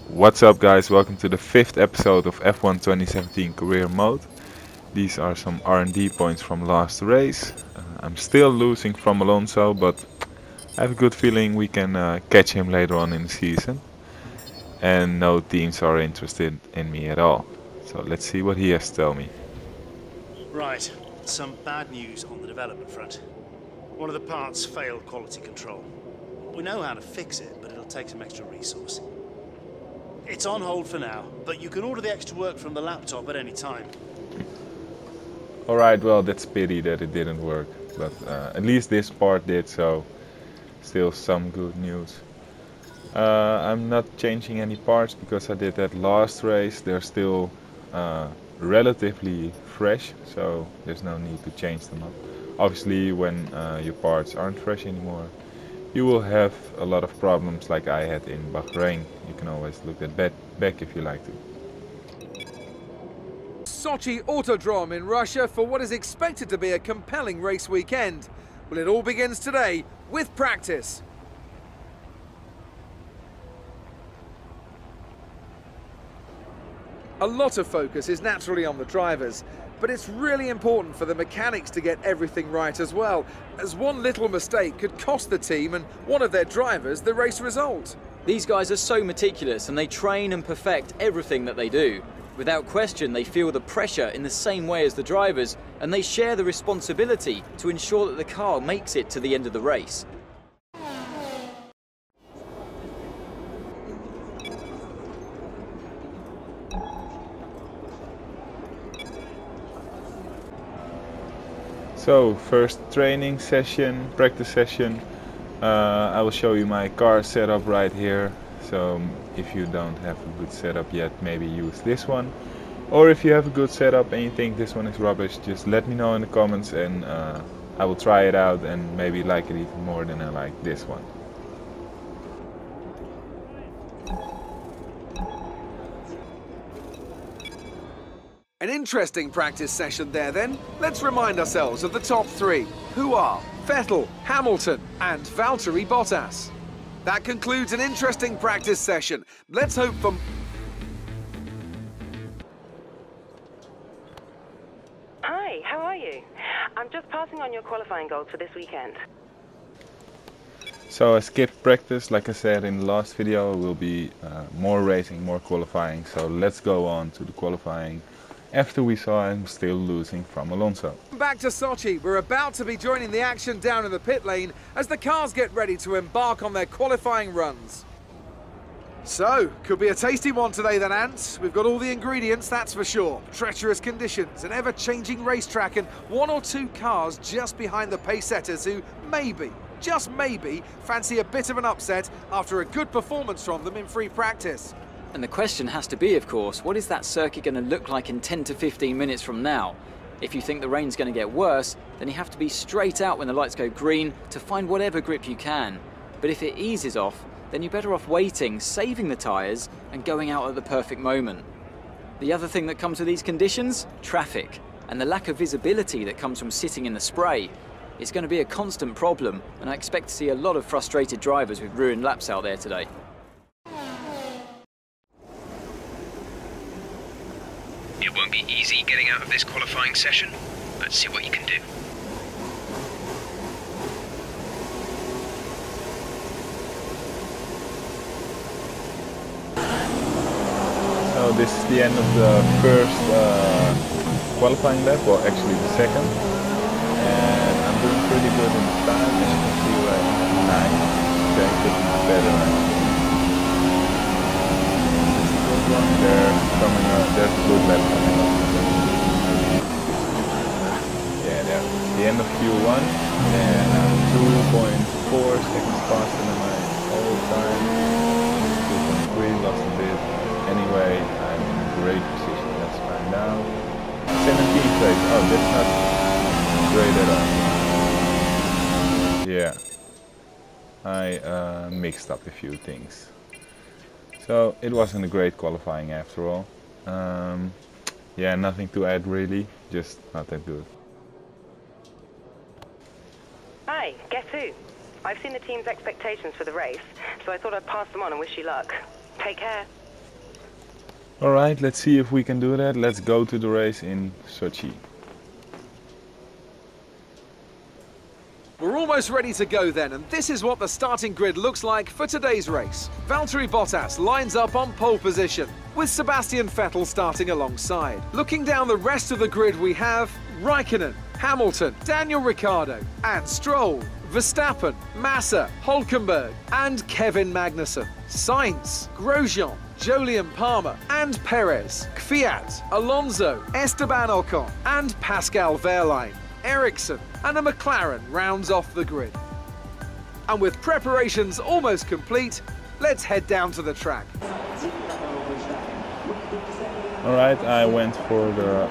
What's up guys, welcome to the 5th episode of F1 2017 Career Mode. These are some R&D points from last race. I'm still losing from Alonso, but I have a good feeling we can catch him later on in the season. And no teams are interested in me at all. So let's see what he has to tell me. Right, some bad news on the development front. One of the parts failed quality control. We know how to fix it, but it'll take some extra resource. It's on hold for now, but you can order the extra work from the laptop at any time. Alright, well that's pity that it didn't work, but at least this part did, so still some good news. I'm not changing any parts because I did that last race. They're still relatively fresh, so there's no need to change them up. Obviously when your parts aren't fresh anymore, you will have a lot of problems like I had in Bahrain. You can always look at back if you like to. Sochi Autodrome in Russia for what is expected to be a compelling race weekend. Well, it all begins today with practice. A lot of focus is naturally on the drivers, but it's really important for the mechanics to get everything right as well, as one little mistake could cost the team and one of their drivers the race result. These guys are so meticulous and they train and perfect everything that they do. Without question, they feel the pressure in the same way as the drivers, and they share the responsibility to ensure that the car makes it to the end of the race. So, first training session, practice session. I will show you my car setup right here. So if you don't have a good setup yet, maybe use this one. Or if you have a good setup and you think this one is rubbish, just let me know in the comments and I will try it out and maybe like it even more than I like this one. An interesting practice session there then. Let's remind ourselves of the top three, who are Vettel, Hamilton and Valtteri Bottas. That concludes an interesting practice session. Let's hope for... Hi, how are you? I'm just passing on your qualifying goals for this weekend. So I skipped practice, like I said in the last video, will be more racing, more qualifying. So let's go on to the qualifying. After we saw him still losing from Alonso. Back to Sochi, we're about to be joining the action down in the pit lane as the cars get ready to embark on their qualifying runs. So, could be a tasty one today then, Ant. We've got all the ingredients, that's for sure. Treacherous conditions, an ever-changing racetrack and one or two cars just behind the pace setters who maybe, just maybe, fancy a bit of an upset after a good performance from them in free practice. And the question has to be, of course, what is that circuit going to look like in 10 to 15 minutes from now? If you think the rain's going to get worse, then you have to be straight out when the lights go green to find whatever grip you can. But if it eases off, then you're better off waiting, saving the tyres and going out at the perfect moment. The other thing that comes with these conditions? Traffic. And the lack of visibility that comes from sitting in the spray. It's going to be a constant problem, and I expect to see a lot of frustrated drivers with ruined laps out there today. It won't be easy getting out of this qualifying session. Let's see what you can do. So this is the end of the first qualifying lap, well actually the second. And I'm doing pretty good in the time, as you can see right now. 9. Okay, could be better actually. There's a good lap coming up. Yeah, there's the end of Q1 and I'm 2.4 seconds faster than my old time. 2.3, lost a bit. Anyway, I'm in a great position. Let's find out. 17th place. Oh, that's not great at all. Yeah, I mixed up a few things. So it wasn't a great qualifying after all. Yeah, nothing to add really, just not that good. Hi, guess who? I've seen the team's expectations for the race, so I thought I'd pass them on and wish you luck. Take care. Alright, let's see if we can do that. Let's go to the race in Sochi. We're almost ready to go then, and this is what the starting grid looks like for today's race. Valtteri Bottas lines up on pole position, with Sebastian Vettel starting alongside. Looking down the rest of the grid, we have Raikkonen, Hamilton, Daniel Ricciardo, and Stroll, Verstappen, Massa, Hülkenberg, and Kevin Magnussen. Sainz, Grosjean, Jolyon Palmer, and Perez, Kvyat, Alonso, Esteban Ocon, and Pascal Wehrlein. Ericsson and a McLaren rounds off the grid. And with preparations almost complete, let's head down to the track. Alright, I went for the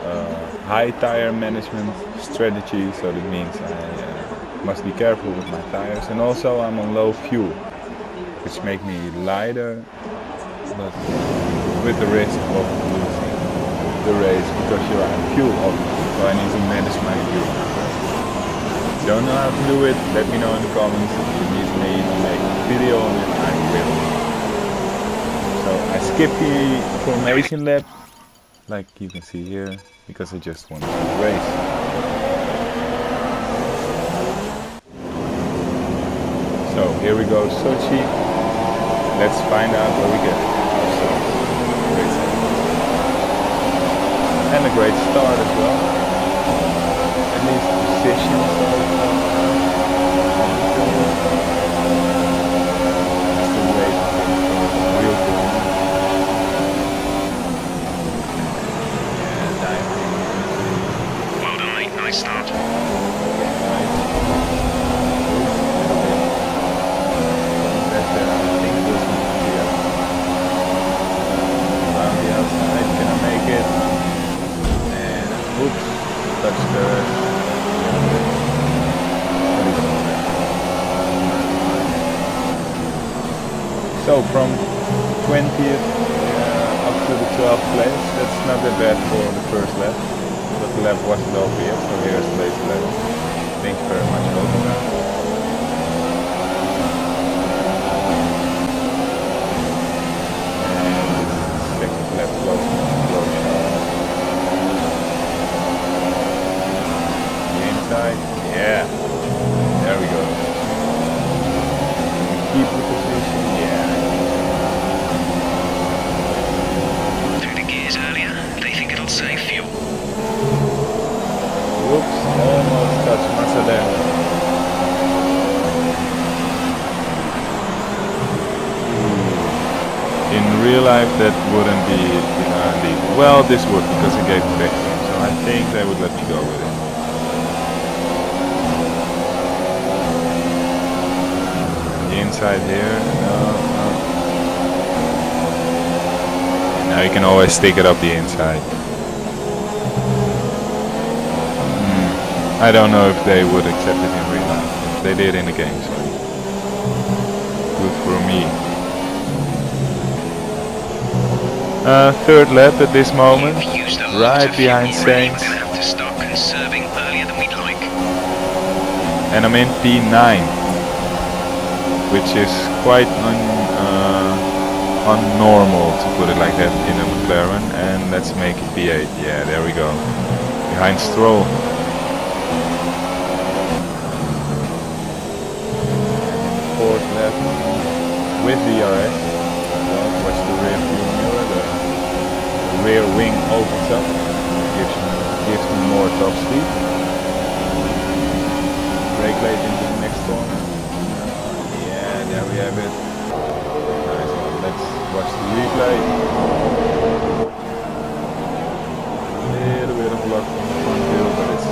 high tire management strategy, so that means I must be careful with my tires, and also I'm on low fuel, which makes me lighter, but with the risk of losing the race because you're on fuel obviously, so I need to manage my fuel. If you don't know how to do it, let me know in the comments. If you need me to make a video on it, I will. So I skipped the formation lap, like you can see here, because I just wanted to race. So here we go, Sochi. Let's find out where we get ourselves. And a great start as well. At least position. Well done, mate. Nice start. So from 20th up to the 12th place, that's not that bad for the first lap, but the lap wasn't over yet, so here's place 11. Thank you very much, Open. And second lap close. The inside, yeah, there we go. Keep the position, yeah. Through the gears earlier, they think it'll save fuel. Whoops, almost touched Massa there. In real life that wouldn't be legal. Well, this would, because it gave it back to him, so I think they would let me go with it. Inside here, no. Now you can always stick it up the inside. I don't know if they would accept it in real life. They did in the game, so good for me. Third lap at this moment, right behind Sainz. We're going to have to start conserving earlier than we'd like. And I'm in P9. Which is quite unnormal, to put it like that, in a McLaren. And let's make it P8. Yeah, there we go. Behind Stroll. Fourth lap with DRS. Watch the rear view mirror. The rear wing opens up. Gives me more top speed. Brake late into the next corner. There we have it. Nice one. Let's watch the replay. A little bit of luck from the front wheel, but it's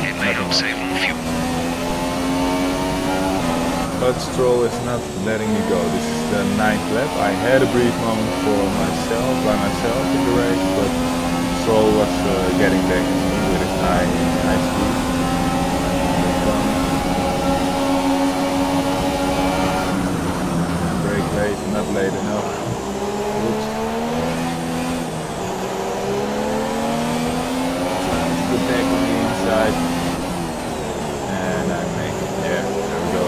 It may help save more fuel. but Stroll is not letting me go. This is the 9th lap. I had a brief moment by myself in the race, but Stroll was getting back to me with his high speed. Not late enough. Oops. The back on the inside. And I make it. Yeah, there we go.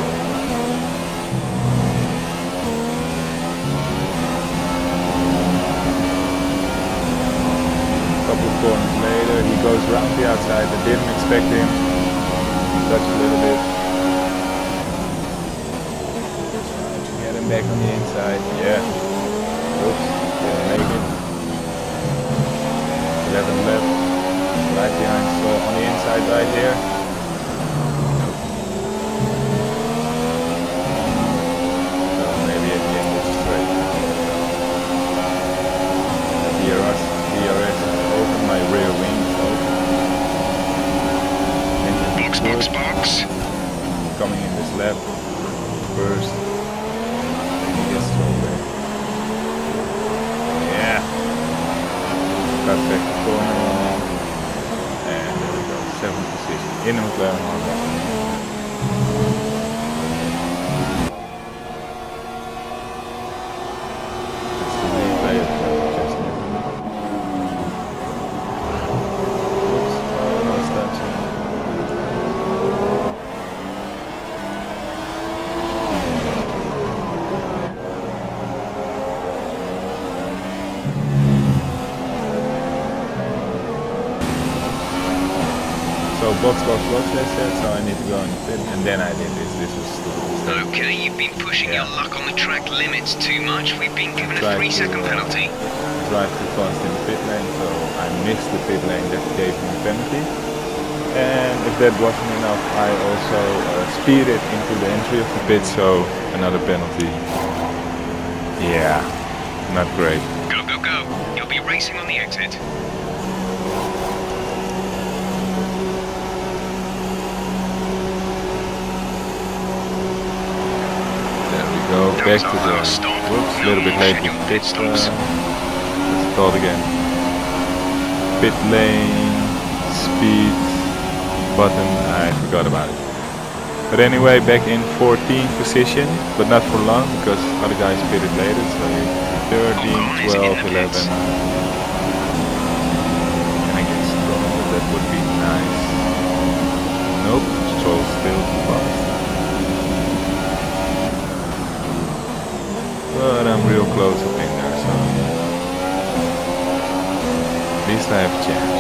corners later. He goes around the outside. I didn't expect him. Touch a little bit. Get him back on the inside. Yeah. Oops. Didn't make it. 11 left. Right behind. So on the inside right here. So maybe at the end it's straight. DRS is open. My rear wing is open. Box. Coming in this lap, first, maybe gets stronger. Yeah, cut back the corner, and there we go, 7th position in the McLaren hardback. That's the replay of the adjustment. Oops, almost touching. So box, they said, so I need to go in the pit, and then I did this. This was stupid. Okay, you've been pushing your luck on the track limits too much. We've been given a 3-second penalty. Drive too fast in the pit lane, so I missed the pit lane that gave me a penalty. And if that wasn't enough, I also speeded into the entry of the pit, so another penalty. Yeah, not great. Go, go, go. You'll be racing on the exit. Go back to the whoops, a little bit late with pit let's start again. Pit lane, speed, button, I forgot about it. But anyway, back in 14th position, but not for long because other guys pitted later, so 13, 12, 11. And I guess that would be nice. Nope, Stroll still too fast. But I'm real close up in there, so at least I have a chance.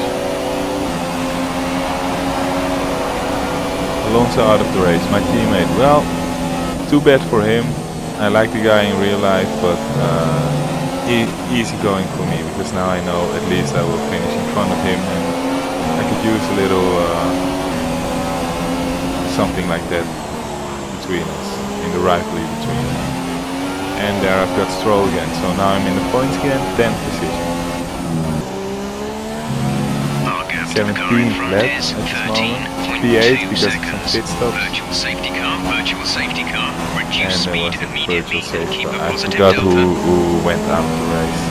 Alonso out of the race, my teammate. Well, too bad for him. I like the guy in real life, but easy going for me because now I know at least I will finish in front of him, and I could use a little something like that between us, in the rivalry between us. And there I've got Stroll again, so now I'm in the points again, 10th position. 17th lap at this moment, P8 because of some pit stops. Virtual safety car, reduce speed immediately and keep a I positive forgot delta. who went out of the race.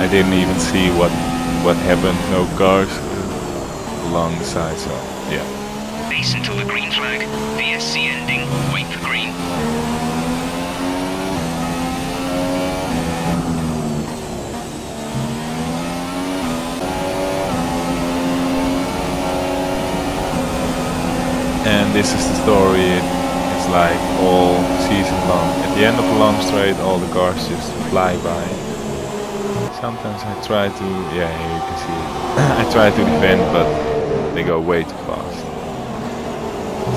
I didn't even see what happened, no cars along the side, so yeah. Race until the green flag, VSC ending, wait for green. And this is the story, it's like all season long. At the end of a long straight, all the cars just fly by. Sometimes I try to, yeah, here you can see it. I try to defend, but they go way too fast.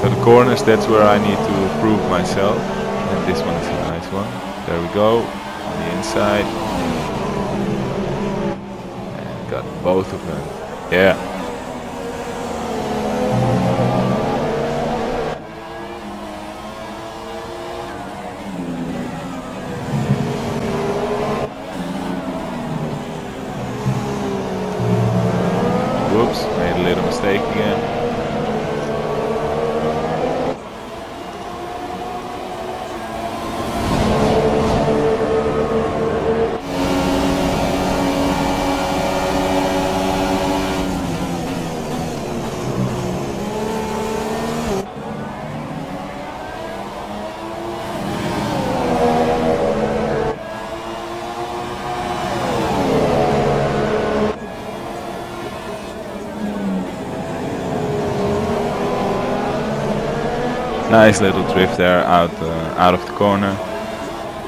So the corners, that's where I need to prove myself. And this one is a nice one. There we go, on the inside. And got both of them. Yeah. Whoops, made a little mistake again. Nice little drift there out of the corner,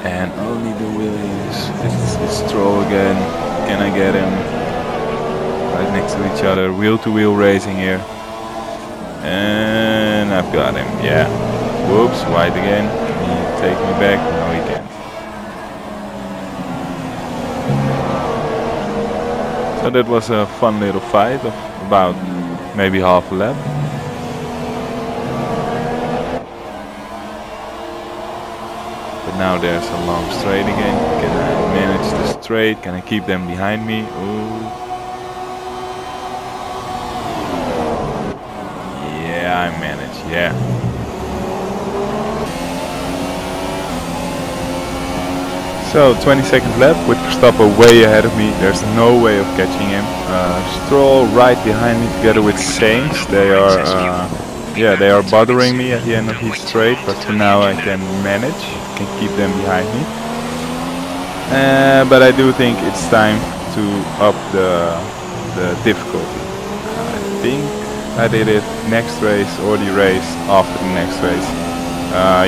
and only the Williams. This is Stroll again. Can I get him? Right next to each other. Wheel-to-wheel racing here. And I've got him. Yeah. Whoops. Wide again. Can he take me back? No, he can't. So that was a fun little fight of about maybe half a lap. But now there's a long straight again. Can I manage the straight? Can I keep them behind me? Ooh. Yeah, I managed. Yeah. So 22nd lap with Verstappen way ahead of me. There's no way of catching him. Stroll right behind me together with Sainz. They are bothering me at the end of each straight, but for now I can manage. Can keep them behind me. But I do think it's time to up the difficulty. I think I did it next race or the race after the next race.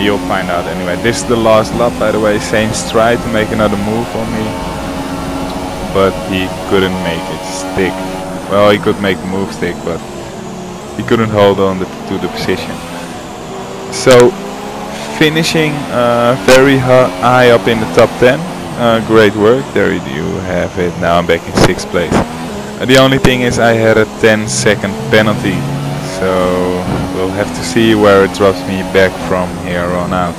You'll find out anyway. This is the last lap, by the way. Sainz tried to make another move on me, but he couldn't make it stick. Well, he could make the move stick, but he couldn't hold on to the position. So finishing very high up in the top 10. Great work. There you have it. Now I'm back in 6th place. The only thing is I had a 10-second penalty, so we'll have to see where it drops me back from here on out.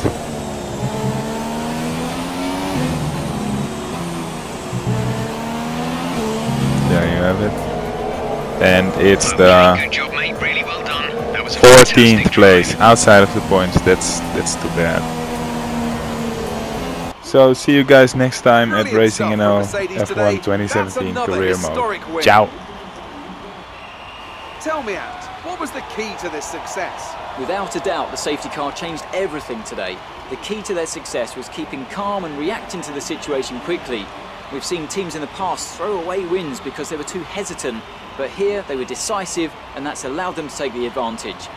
There you have it. And it's the Good job, mate. Really well done. That was a 14th place, outside of the points. That's too bad. So see you guys next time at RacingNL F1 2017 career mode. Ciao. Tell me, Ant, what was the key to this success? Without a doubt, the safety car changed everything today. The key to their success was keeping calm and reacting to the situation quickly. We've seen teams in the past throw away wins because they were too hesitant, but here they were decisive, and that's allowed them to take the advantage.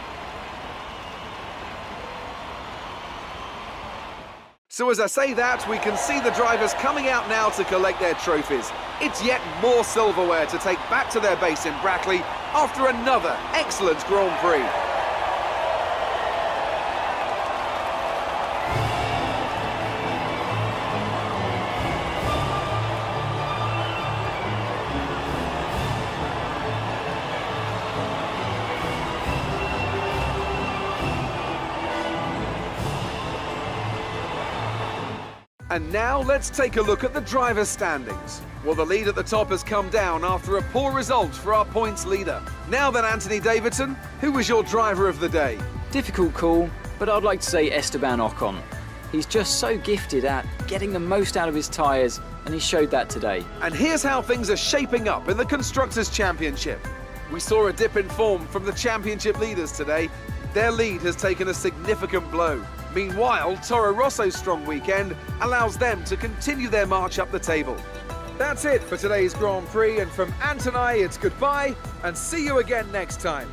So as I say that, we can see the drivers coming out now to collect their trophies. It's yet more silverware to take back to their base in Brackley after another excellent Grand Prix. And now let's take a look at the drivers' standings. Well, the lead at the top has come down after a poor result for our points leader. Now then, Anthony Davidson, who was your driver of the day? Difficult call, but I'd like to say Esteban Ocon. He's just so gifted at getting the most out of his tyres, and he showed that today. And here's how things are shaping up in the Constructors' Championship. We saw a dip in form from the championship leaders today. Their lead has taken a significant blow. Meanwhile, Toro Rosso's strong weekend allows them to continue their march up the table. That's it for today's Grand Prix, and from Ant and I, it's goodbye, and see you again next time.